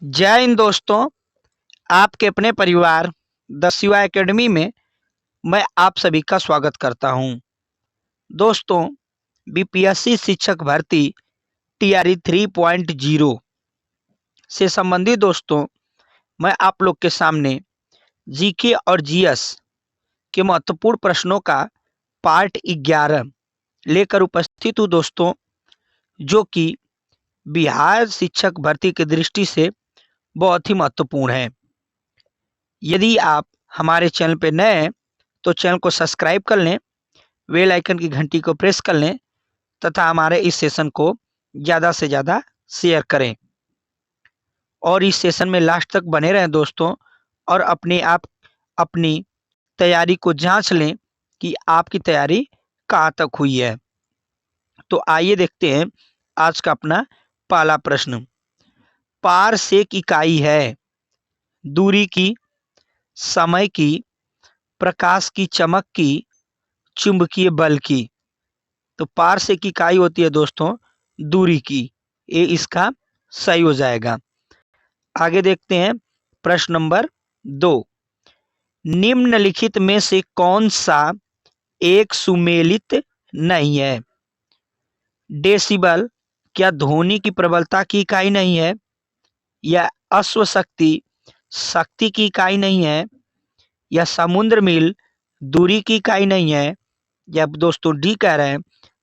जय हिंद दोस्तों। आपके अपने परिवार द शिवा एकेडमी में मैं आप सभी का स्वागत करता हूं। दोस्तों, बीपीएससी शिक्षक भर्ती टीआरई 3.0 से संबंधित दोस्तों मैं आप लोग के सामने जीके और जीएस के महत्वपूर्ण प्रश्नों का पार्ट 11 लेकर उपस्थित हूं दोस्तों, जो कि बिहार शिक्षक भर्ती की दृष्टि से बहुत ही महत्वपूर्ण है। यदि आप हमारे चैनल पर नए हैं तो चैनल को सब्सक्राइब कर लें, बेल आइकन की घंटी को प्रेस कर लें तथा हमारे इस सेशन को ज़्यादा से ज़्यादा शेयर करें और इस सेशन में लास्ट तक बने रहें दोस्तों, और अपने आप अपनी तैयारी को जांच लें कि आपकी तैयारी कहाँ तक हुई है। तो आइए देखते हैं आज का अपना पहला प्रश्न। पारसेक इकाई है दूरी की, समय की, प्रकाश की चमक की, चुंबकीय बल की। तो पारसेक की इकाई होती है दोस्तों दूरी की, ये इसका सही हो जाएगा। आगे देखते हैं प्रश्न नंबर 2। निम्नलिखित में से कौन सा एक सुमेलित नहीं है? डेसिबल क्या ध्वनि की प्रबलता की इकाई नहीं है, या अश्व शक्ति शक्ति की इकाई नहीं है, या समुद्र मील दूरी की इकाई नहीं है, या दोस्तों डी कह रहे हैं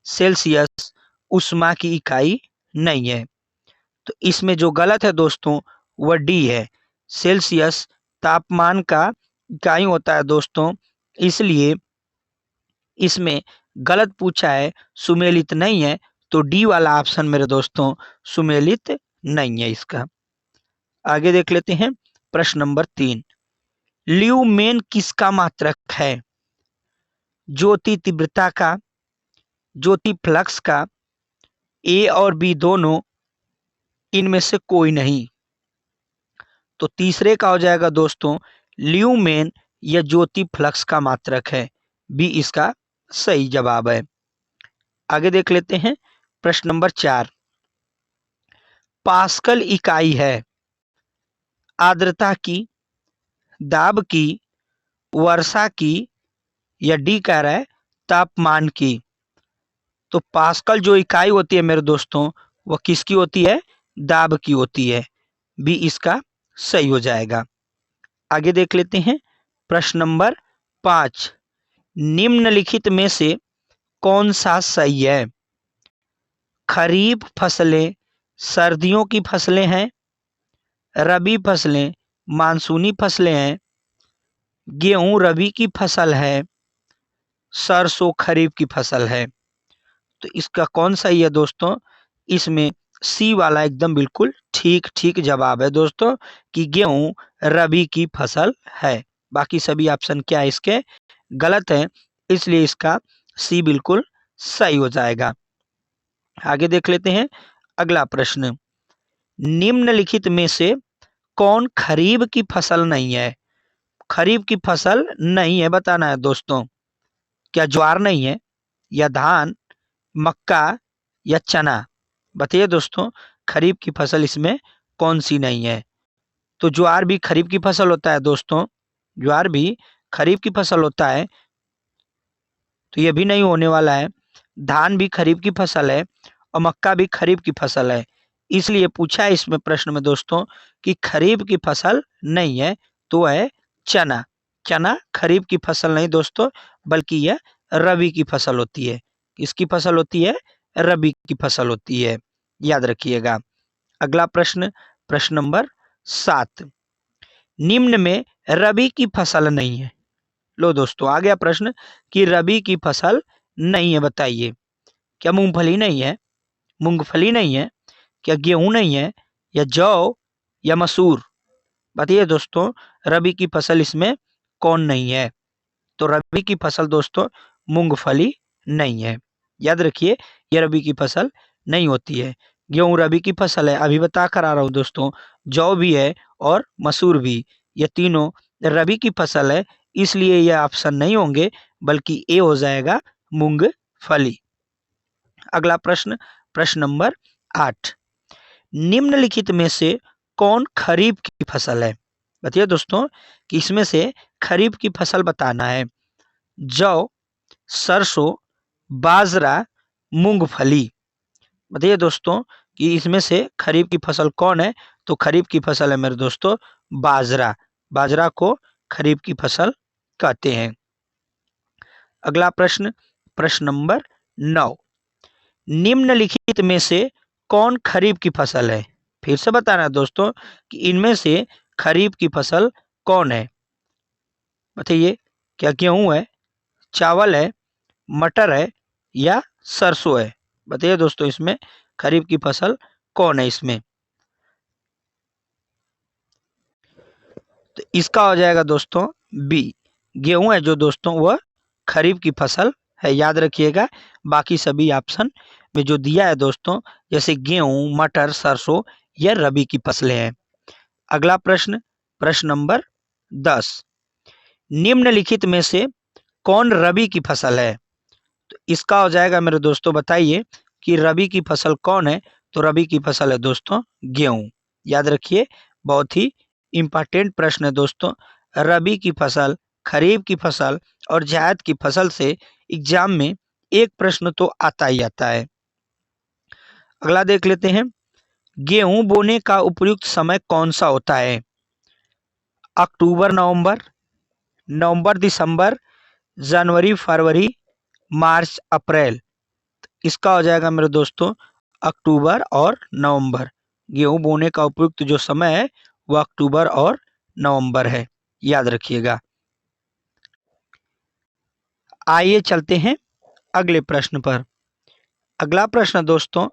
सेल्सियस उष्मा की इकाई नहीं है। तो इसमें जो गलत है दोस्तों वह डी है। सेल्सियस तापमान का इकाई होता है दोस्तों, इसलिए इसमें गलत पूछा है, सुमेलित नहीं है। तो डी वाला ऑप्शन मेरे दोस्तों सुमेलित नहीं है इसका। आगे देख लेते हैं प्रश्न नंबर 3। ल्यूमेन किसका मात्रक है? ज्योति तीव्रता का, ज्योति फ्लक्स का, ए और बी दोनों, इनमें से कोई नहीं। तो तीसरे का हो जाएगा दोस्तों ल्यूमेन या ज्योति फ्लक्स का मात्रक है, बी इसका सही जवाब है। आगे देख लेते हैं प्रश्न नंबर 4। पास्कल इकाई है आर्द्रता की, दाब की, वर्षा की, या डी कह रहा है तापमान की। तो पास्कल जो इकाई होती है मेरे दोस्तों वह किसकी होती है? दाब की होती है, बी इसका सही हो जाएगा। आगे देख लेते हैं प्रश्न नंबर 5। निम्नलिखित में से कौन सा सही है? खरीफ फसलें सर्दियों की फसलें हैं, रबी फसलें मानसूनी फसलें हैं, गेहूं रबी की फसल है, सरसों खरीफ की फसल है। तो इसका कौन सही है दोस्तों? इसमें सी वाला एकदम बिल्कुल ठीक ठीक जवाब है दोस्तों कि गेहूं रबी की फसल है। बाकी सभी ऑप्शन क्या है इसके गलत है, इसलिए इसका सी बिल्कुल सही हो जाएगा। आगे देख लेते हैं अगला प्रश्न। निम्नलिखित में से कौन खरीफ की फसल नहीं है? खरीफ की फसल नहीं है बताना है दोस्तों। क्या ज्वार नहीं है, या धान, मक्का, या चना? बताइए दोस्तों खरीफ की फसल इसमें कौन सी नहीं है? तो ज्वार भी खरीफ की फसल होता है दोस्तों, ज्वार भी खरीफ की फसल होता है, तो ये भी नहीं होने वाला है। धान भी खरीफ की फसल है और मक्का भी खरीफ की फसल है, इसलिए पूछा है इसमें प्रश्न में दोस्तों कि खरीफ की फसल नहीं है तो है चना। चना खरीफ की फसल नहीं दोस्तों, बल्कि यह रबी की फसल होती है। किसकी फसल होती है? रबी की फसल होती है, याद रखिएगा। अगला प्रश्न, प्रश्न नंबर 7। निम्न में रबी की फसल नहीं है। लो दोस्तों आ गया प्रश्न कि रबी की फसल नहीं है, बताइए। क्या मूंगफली नहीं है, मूंगफली नहीं है, क्या गेहूं नहीं है, या जौ, या मसूर? बताइए दोस्तों रबी की फसल इसमें कौन नहीं है? तो रबी की फसल दोस्तों मूंगफली नहीं है, याद रखिए यह रबी की फसल नहीं होती है। गेहूं रबी की फसल है, अभी बता कर आ रहा हूं दोस्तों। जौ भी है और मसूर भी, ये तीनों रबी की फसल है, इसलिए यह ऑप्शन नहीं होंगे, बल्कि ए हो जाएगा मूंगफली। अगला प्रश्न, प्रश्न नंबर 8। निम्नलिखित में से कौन खरीफ की फसल है? बताइए दोस्तों कि इसमें से खरीफ की फसल बताना है। जौ, सरसों, बाजरा, मूंगफली। बताइए दोस्तों कि इसमें से खरीफ की फसल कौन है? तो खरीफ की फसल है मेरे दोस्तों बाजरा। बाजरा को खरीफ की फसल कहते हैं। अगला प्रश्न, प्रश्न नंबर 9। निम्नलिखित में से कौन खरीफ की फसल है? फिर से बताना है दोस्तों कि इनमें से खरीफ की फसल कौन है? बताइए, क्या गेहूं है, चावल है, मटर है या सरसों है? बताइए दोस्तों इसमें खरीफ की फसल कौन है इसमें? तो इसका हो जाएगा दोस्तों बी, गेहूं है जो दोस्तों वह खरीफ की फसल है। याद रखिएगा, बाकी सभी ऑप्शन में जो दिया है दोस्तों, जैसे गेहूं, मटर, सरसों, यह रबी की फसलें हैं। अगला प्रश्न, प्रश्न नंबर 10। निम्नलिखित में से कौन रबी की फसल है? तो इसका हो जाएगा मेरे दोस्तों, बताइए कि रबी की फसल कौन है? तो रबी की फसल है दोस्तों गेहूं। याद रखिए, बहुत ही इंपॉर्टेंट प्रश्न है दोस्तों। रबी की फसल, खरीफ की फसल और जायद की फसल से एग्जाम में एक प्रश्न तो आता ही आता है। अगला देख लेते हैं, गेहूं बोने का उपयुक्त समय कौन सा होता है? अक्टूबर नवंबर, नवंबर दिसंबर, जनवरी फरवरी, मार्च अप्रैल। इसका हो जाएगा मेरे दोस्तों अक्टूबर और नवंबर। गेहूं बोने का उपयुक्त जो समय है वह अक्टूबर और नवंबर है, याद रखिएगा। आइए चलते हैं अगले प्रश्न पर। अगला प्रश्न दोस्तों,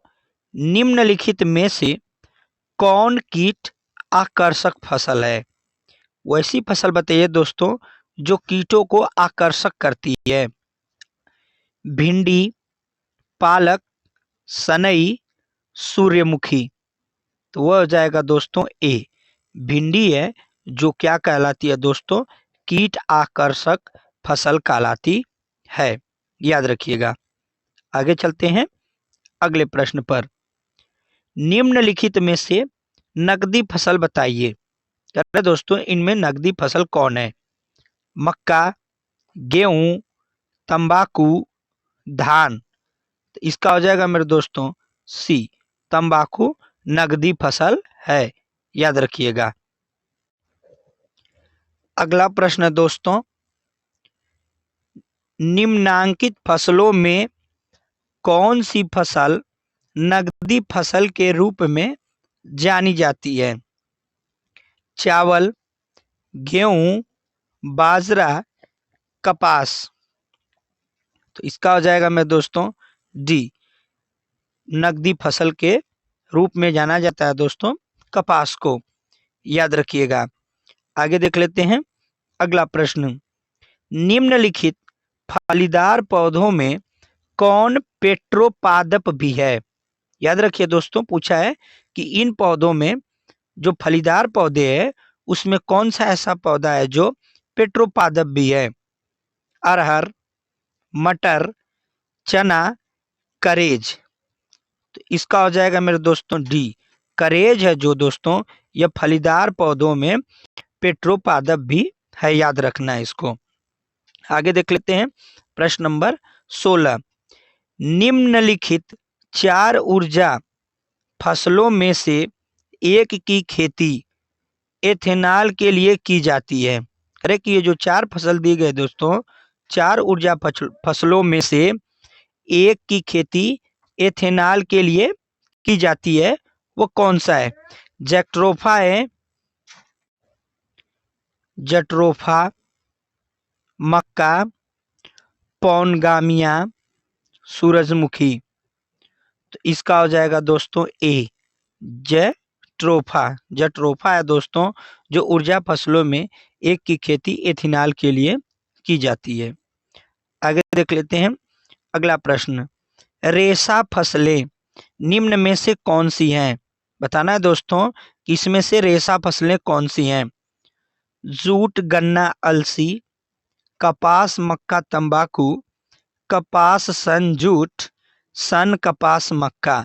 निम्नलिखित में से कौन कीट आकर्षक फसल है? वैसी फसल बताइए दोस्तों जो कीटों को आकर्षक करती है। भिंडी, पालक, सनई, सूर्यमुखी। तो वह हो जाएगा दोस्तों ए, भिंडी है जो क्या कहलाती है दोस्तों? कीट आकर्षक फसल कहलाती है, याद रखिएगा। आगे चलते हैं अगले प्रश्न पर। निम्नलिखित में से नकदी फसल बताइए। कह रहे दोस्तों इनमें नकदी फसल कौन है? मक्का, गेहूं, तंबाकू, धान। तो इसका हो जाएगा मेरे दोस्तों सी, तंबाकू नकदी फसल है, याद रखिएगा। अगला प्रश्न है दोस्तों, निम्नांकित फसलों में कौन सी फसल नकदी फसल के रूप में जानी जाती है? चावल, गेहूं, बाजरा, कपास। तो इसका हो जाएगा मेरे दोस्तों डी, नकदी फसल के रूप में जाना जाता है दोस्तों कपास को, याद रखिएगा। आगे देख लेते हैं अगला प्रश्न, निम्नलिखित फलीदार पौधों में कौन पेट्रोपादप भी है? याद रखिए दोस्तों, पूछा है कि इन पौधों में जो फलीदार पौधे हैं उसमें कौन सा ऐसा पौधा है जो पेट्रोपादप भी है? अरहर, मटर, चना, करेज। तो इसका हो जाएगा मेरे दोस्तों डी, करेज है जो दोस्तों यह फलीदार पौधों में पेट्रोपादप भी है, याद रखना है इसको। आगे देख लेते हैं प्रश्न नंबर 16। निम्नलिखित 4 ऊर्जा फसलों में से एक की खेती एथेनॉल के लिए की जाती है। अरे कि ये जो 4 फसल दी गए दोस्तों, 4 ऊर्जा फसलों में से एक की खेती एथेनॉल के लिए की जाती है, वो कौन सा है? जैक्ट्रोफा है, जट्रोफा, मक्का, पौनगामिया, सूरजमुखी। तो इसका हो जाएगा दोस्तों ए, जट्रोफा। जट्रोफा है दोस्तों जो ऊर्जा फसलों में एक की खेती एथेनॉल के लिए की जाती है। आगे देख लेते हैं अगला प्रश्न, रेशा फसलें निम्न में से कौन सी हैं? बताना है दोस्तों कि इसमें से रेशा फसलें कौन सी हैं? जूट, गन्ना, अलसी, कपास, मक्का, तंबाकू, कपास, सन, जूट, सन, कपास, मक्का।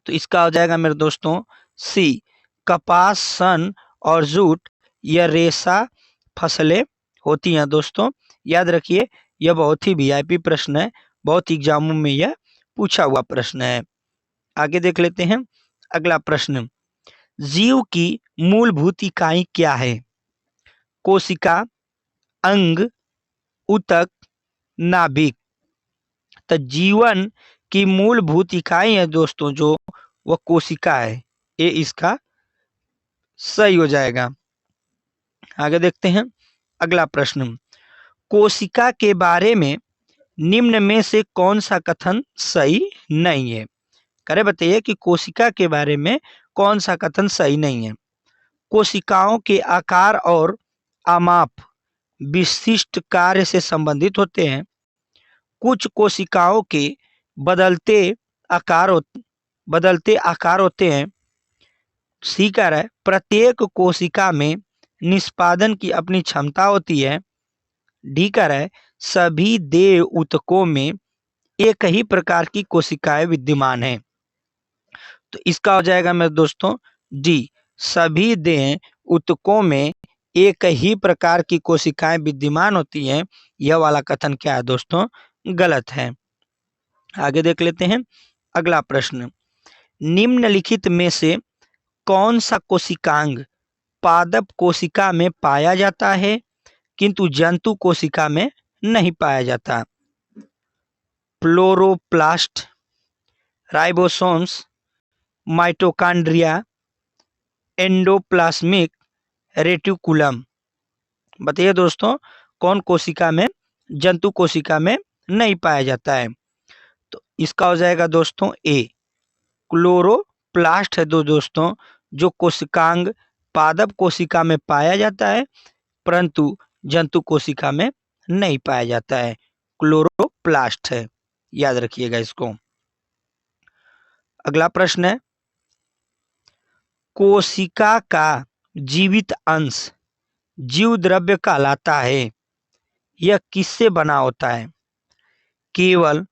तो इसका हो जाएगा मेरे दोस्तों सी, कपास, सन और जूट यह रेशा फसलें होती हैं। दोस्तों याद रखिए, यह बहुत ही वीआईपी प्रश्न है, बहुत एग्जामों में यह पूछा हुआ प्रश्न है। आगे देख लेते हैं अगला प्रश्न। जीव की मूलभूत इकाई क्या है? कोशिका, अंग, ऊतक, नाभिक। तो जीवन की मूलभूत इकाई है दोस्तों जो, वह कोशिका है। ये इसका सही हो जाएगा। आगे देखते हैं अगला प्रश्न। कोशिका के बारे में निम्न में से कौन सा कथन सही नहीं है? करे बताइए कि कोशिका के बारे में कौन सा कथन सही नहीं है। कोशिकाओं के आकार और आमाप विशिष्ट कार्य से संबंधित होते हैं। कुछ कोशिकाओं के बदलते बदलते आकार होते हैं। सी कह रहा है प्रत्येक कोशिका में निष्पादन की अपनी क्षमता होती है। डी कह रहा है सभी देह ऊतकों में एक ही प्रकार की कोशिकाएं विद्यमान हैं। तो इसका हो जाएगा मेरे दोस्तों डी, सभी देह ऊतकों में एक ही प्रकार की कोशिकाएं विद्यमान होती हैं। यह वाला कथन क्या है दोस्तों? गलत है। आगे देख लेते हैं अगला प्रश्न। निम्नलिखित में से कौन सा कोशिकांग पादप कोशिका में पाया जाता है किंतु जंतु कोशिका में नहीं पाया जाता? Chloroplast, ribosomes, mitochondria, endoplasmic reticulum. बताइए दोस्तों कौन कोशिका में, जंतु कोशिका में नहीं पाया जाता है? तो इसका हो जाएगा दोस्तों ए, क्लोरोप्लास्ट है दोस्तों जो कोशिकांग पादप कोशिका में पाया जाता है परंतु जंतु कोशिका में नहीं पाया जाता है। क्लोरोप्लास्ट है, याद रखिएगा इसको। अगला प्रश्न है कोशिका का जीवित अंश जीव द्रव्य कहलाता है। यह किससे बना होता है? केवल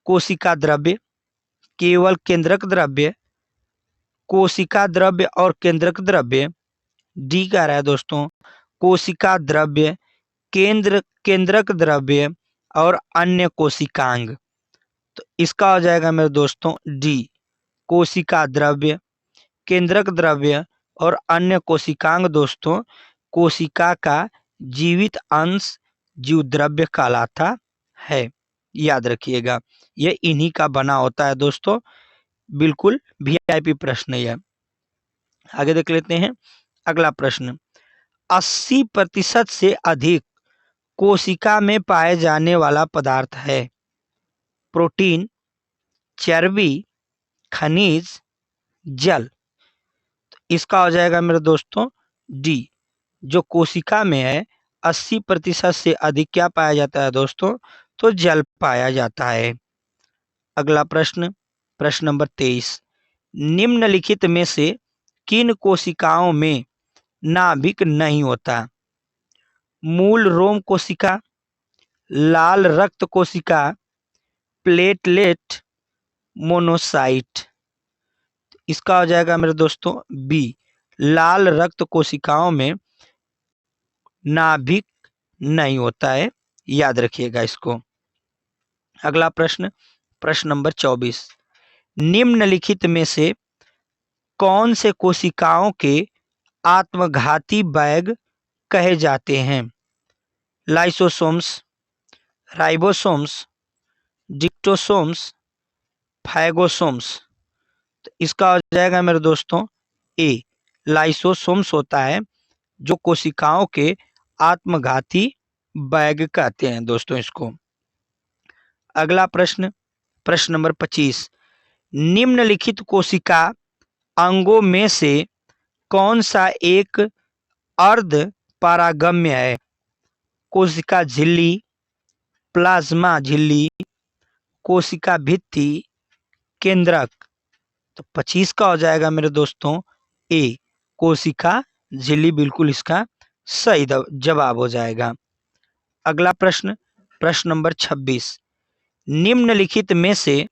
कोशिका द्रव्य, केवल केंद्रक द्रव्य, कोशिका द्रव्य और केंद्रक द्रव्य। डी कह रहा है दोस्तों कोशिका द्रव्य, केंद्रक द्रव्य और अन्य कोशिकांग। तो इसका हो जाएगा मेरे दोस्तों डी, कोशिका द्रव्य, केंद्रक द्रव्य और अन्य कोशिकांग। दोस्तों कोशिका का जीवित अंश जीव द्रव्य कहलाता है, याद रखिएगा। यह इन्हीं का बना होता है दोस्तों, बिल्कुल वीआईपी प्रश्न है। आगे देख लेते हैं अगला प्रश्न। 80% से अधिक कोशिका में पाए जाने वाला पदार्थ है। प्रोटीन, चर्बी, खनिज, जल। तो इसका हो जाएगा मेरे दोस्तों डी, जो कोशिका में है 80% से अधिक क्या पाया जाता है दोस्तों? तो जल पाया जाता है। अगला प्रश्न, प्रश्न नंबर 23। निम्नलिखित में से किन कोशिकाओं में नाभिक नहीं होता? मूल रोम कोशिका, लाल रक्त कोशिका, प्लेटलेट, मोनोसाइट। इसका हो जाएगा मेरे दोस्तों बी, लाल रक्त कोशिकाओं में नाभिक नहीं होता है, याद रखिएगा इसको। अगला प्रश्न, प्रश्न नंबर 24। निम्नलिखित में से कौन से कोशिकाओं के आत्मघाती बैग कहे जाते हैं? Lysosomes, ribosomes, dictyosomes, phagosomes. तो इसका हो जाएगा मेरे दोस्तों ए, लाइसोसोम्स होता है जो कोशिकाओं के आत्मघाती बैग कहते हैं दोस्तों इसको। अगला प्रश्न, प्रश्न नंबर 25। निम्नलिखित कोशिका अंगों में से कौन सा एक अर्ध पारागम्य है? कोशिका झिल्ली, प्लाज्मा झिल्ली, कोशिका भित्ति, केंद्रक। तो 25 का हो जाएगा मेरे दोस्तों ए, कोशिका झिल्ली, बिल्कुल इसका सही जवाब हो जाएगा। अगला प्रश्न, प्रश्न नंबर 26। निम्नलिखित में से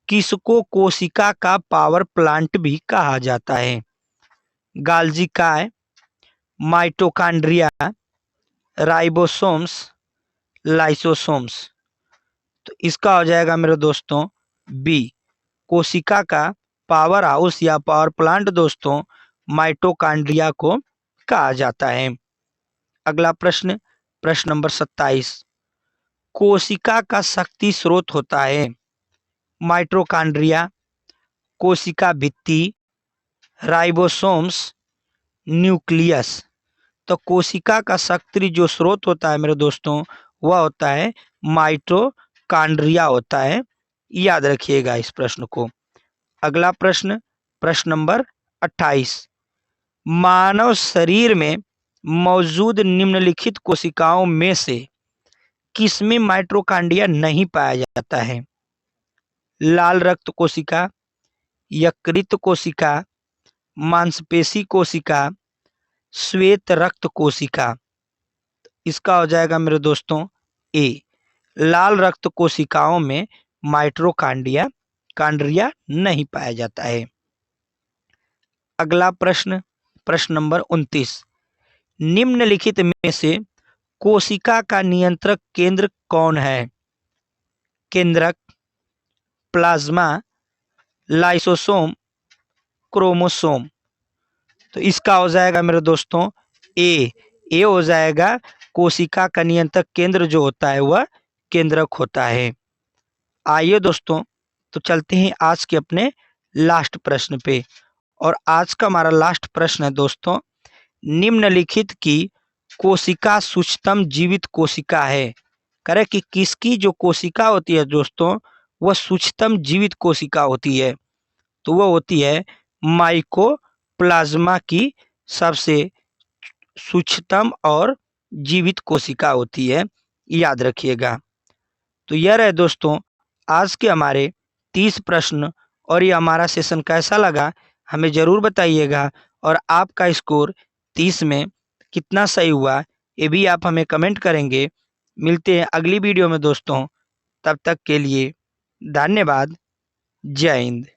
किसको कोशिका का पावर प्लांट भी कहा जाता है? गाल्जी काय, माइटोकॉन्ड्रिया, राइबोसोम्स, लाइसोसोम्स। तो इसका हो जाएगा मेरे दोस्तों बी। कोशिका का पावर हाउस या पावर प्लांट दोस्तों माइटोकॉन्ड्रिया को कहा जाता है। अगला प्रश्न, प्रश्न नंबर 27। कोशिका का शक्ति स्रोत होता है माइटोकॉन्ड्रिया, कोशिका भित्ति, राइबोसोम्स, न्यूक्लियस। तो कोशिका का शक्ति जो स्रोत होता है मेरे दोस्तों वह होता है माइटोकॉन्ड्रिया होता है। याद रखिएगा इस प्रश्न को। अगला प्रश्न, प्रश्न नंबर 28। मानव शरीर में मौजूद निम्नलिखित कोशिकाओं में से किसमें माइटोकॉन्ड्रिया नहीं पाया जाता है? लाल रक्त कोशिका, यकृत कोशिका, मांसपेशी कोशिका, श्वेत रक्त कोशिका। इसका हो जाएगा मेरे दोस्तों ए। लाल रक्त कोशिकाओं में माइटोकॉन्ड्रिया नहीं पाया जाता है। अगला प्रश्न, प्रश्न नंबर 29। निम्नलिखित में से कोशिका का नियंत्रक केंद्र कौन है? केंद्रक, प्लाज्मा, लाइसोसोम, क्रोमोसोम। तो इसका हो जाएगा मेरे दोस्तों ए। ए हो जाएगा। कोशिका का नियंत्रक केंद्र जो होता है वह केंद्रक होता है। आइए दोस्तों, तो चलते हैं आज के अपने लास्ट प्रश्न पे। और आज का हमारा लास्ट प्रश्न है दोस्तों, निम्नलिखित की कोशिका सूक्ष्मतम जीवित कोशिका है। करे कि किसकी जो कोशिका होती है दोस्तों वह सूक्ष्मतम जीवित कोशिका होती है? तो वह होती है माइकोप्लाज्मा की सबसे सूक्ष्मतम और जीवित कोशिका होती है। याद रखिएगा। तो यह रहे दोस्तों आज के हमारे 30 प्रश्न। और ये हमारा सेशन कैसा लगा हमें ज़रूर बताइएगा। और आपका स्कोर 30 में कितना सही हुआ ये भी आप हमें कमेंट करेंगे। मिलते हैं अगली वीडियो में दोस्तों, तब तक के लिए धन्यवाद। जय हिंद।